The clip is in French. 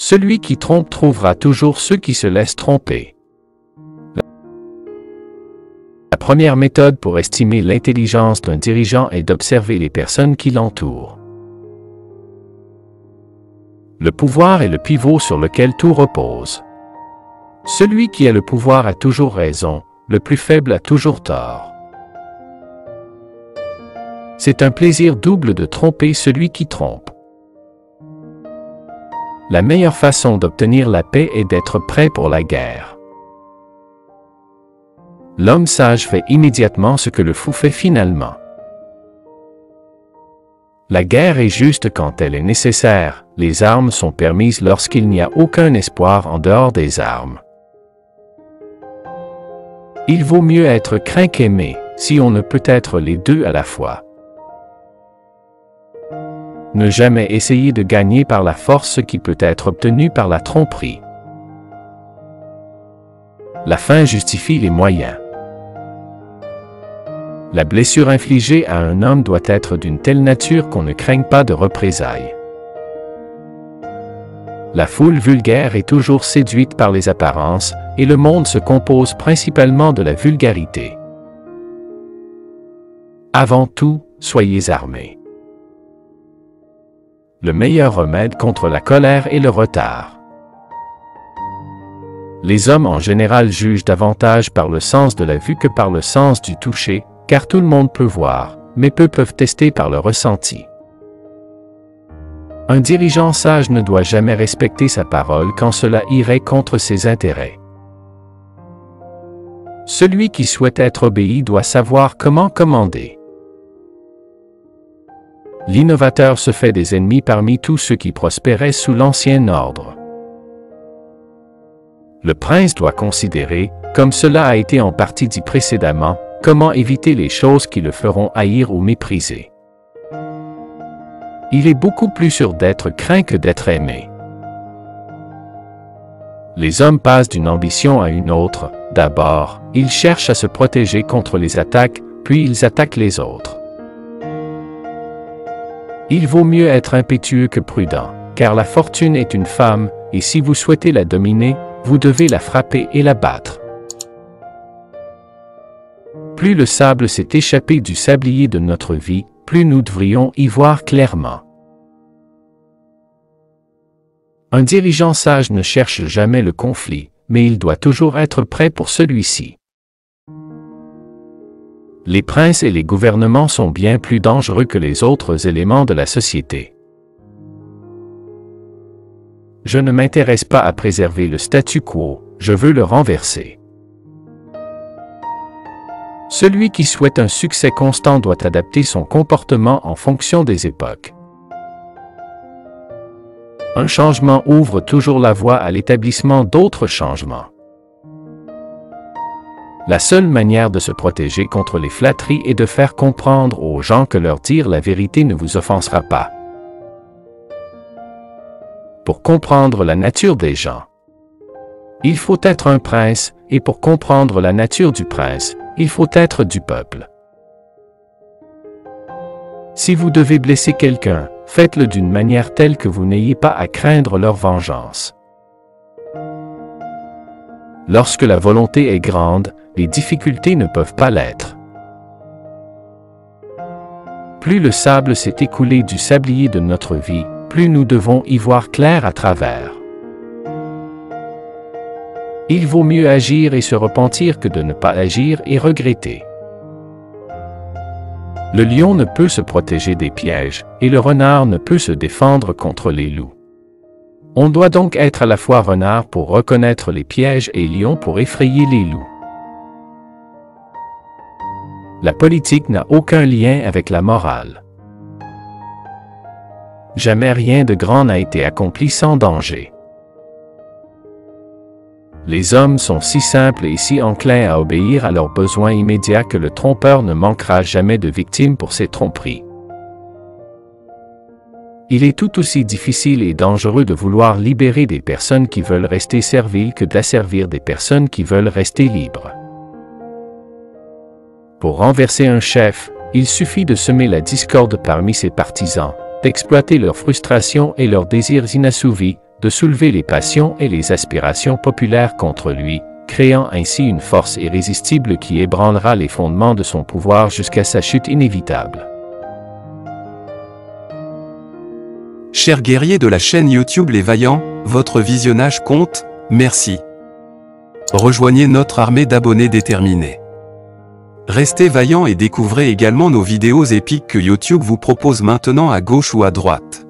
Celui qui trompe trouvera toujours ceux qui se laissent tromper. La première méthode pour estimer l'intelligence d'un dirigeant est d'observer les personnes qui l'entourent. Le pouvoir est le pivot sur lequel tout repose. Celui qui a le pouvoir a toujours raison, le plus faible a toujours tort. C'est un plaisir double de tromper celui qui trompe. La meilleure façon d'obtenir la paix est d'être prêt pour la guerre. L'homme sage fait immédiatement ce que le fou fait finalement. La guerre est juste quand elle est nécessaire, les armes sont permises lorsqu'il n'y a aucun espoir en dehors des armes. Il vaut mieux être craint qu'aimé, si on ne peut être les deux à la fois. Ne jamais essayer de gagner par la force ce qui peut être obtenu par la tromperie. La fin justifie les moyens. La blessure infligée à un homme doit être d'une telle nature qu'on ne craigne pas de représailles. La foule vulgaire est toujours séduite par les apparences, et le monde se compose principalement de la vulgarité. Avant tout, soyez armés. Le meilleur remède contre la colère est le retard. Les hommes en général jugent davantage par le sens de la vue que par le sens du toucher, car tout le monde peut voir, mais peu peuvent tester par le ressenti. Un dirigeant sage ne doit jamais respecter sa parole quand cela irait contre ses intérêts. Celui qui souhaite être obéi doit savoir comment commander. L'innovateur se fait des ennemis parmi tous ceux qui prospéraient sous l'ancien ordre. Le prince doit considérer, comme cela a été en partie dit précédemment, comment éviter les choses qui le feront haïr ou mépriser. Il est beaucoup plus sûr d'être craint que d'être aimé. Les hommes passent d'une ambition à une autre. D'abord, ils cherchent à se protéger contre les attaques, puis ils attaquent les autres. Il vaut mieux être impétueux que prudent, car la fortune est une femme, et si vous souhaitez la dominer, vous devez la frapper et la battre. Plus le sable s'est échappé du sablier de notre vie, plus nous devrions y voir clairement. Un dirigeant sage ne cherche jamais le conflit, mais il doit toujours être prêt pour celui-ci. Les princes et les gouvernements sont bien plus dangereux que les autres éléments de la société. Je ne m'intéresse pas à préserver le statu quo, je veux le renverser. Celui qui souhaite un succès constant doit adapter son comportement en fonction des époques. Un changement ouvre toujours la voie à l'établissement d'autres changements. La seule manière de se protéger contre les flatteries est de faire comprendre aux gens que leur dire la vérité ne vous offensera pas. Pour comprendre la nature des gens, il faut être un prince, et pour comprendre la nature du prince, il faut être du peuple. Si vous devez blesser quelqu'un, faites-le d'une manière telle que vous n'ayez pas à craindre leur vengeance. Lorsque la volonté est grande, les difficultés ne peuvent pas l'être. Plus le sable s'est écoulé du sablier de notre vie, plus nous devons y voir clair à travers. Il vaut mieux agir et se repentir que de ne pas agir et regretter. Le lion ne peut se protéger des pièges, et le renard ne peut se défendre contre les loups. On doit donc être à la fois renard pour reconnaître les pièges et lion pour effrayer les loups. La politique n'a aucun lien avec la morale. Jamais rien de grand n'a été accompli sans danger. Les hommes sont si simples et si enclins à obéir à leurs besoins immédiats que le trompeur ne manquera jamais de victimes pour ses tromperies. Il est tout aussi difficile et dangereux de vouloir libérer des personnes qui veulent rester serviles que d'asservir des personnes qui veulent rester libres. Pour renverser un chef, il suffit de semer la discorde parmi ses partisans, d'exploiter leurs frustrations et leurs désirs inassouvis, de soulever les passions et les aspirations populaires contre lui, créant ainsi une force irrésistible qui ébranlera les fondements de son pouvoir jusqu'à sa chute inévitable. Chers guerriers de la chaîne YouTube Les Vaillants, votre visionnage compte, merci. Rejoignez notre armée d'abonnés déterminés. Restez vaillants et découvrez également nos vidéos épiques que YouTube vous propose maintenant à gauche ou à droite.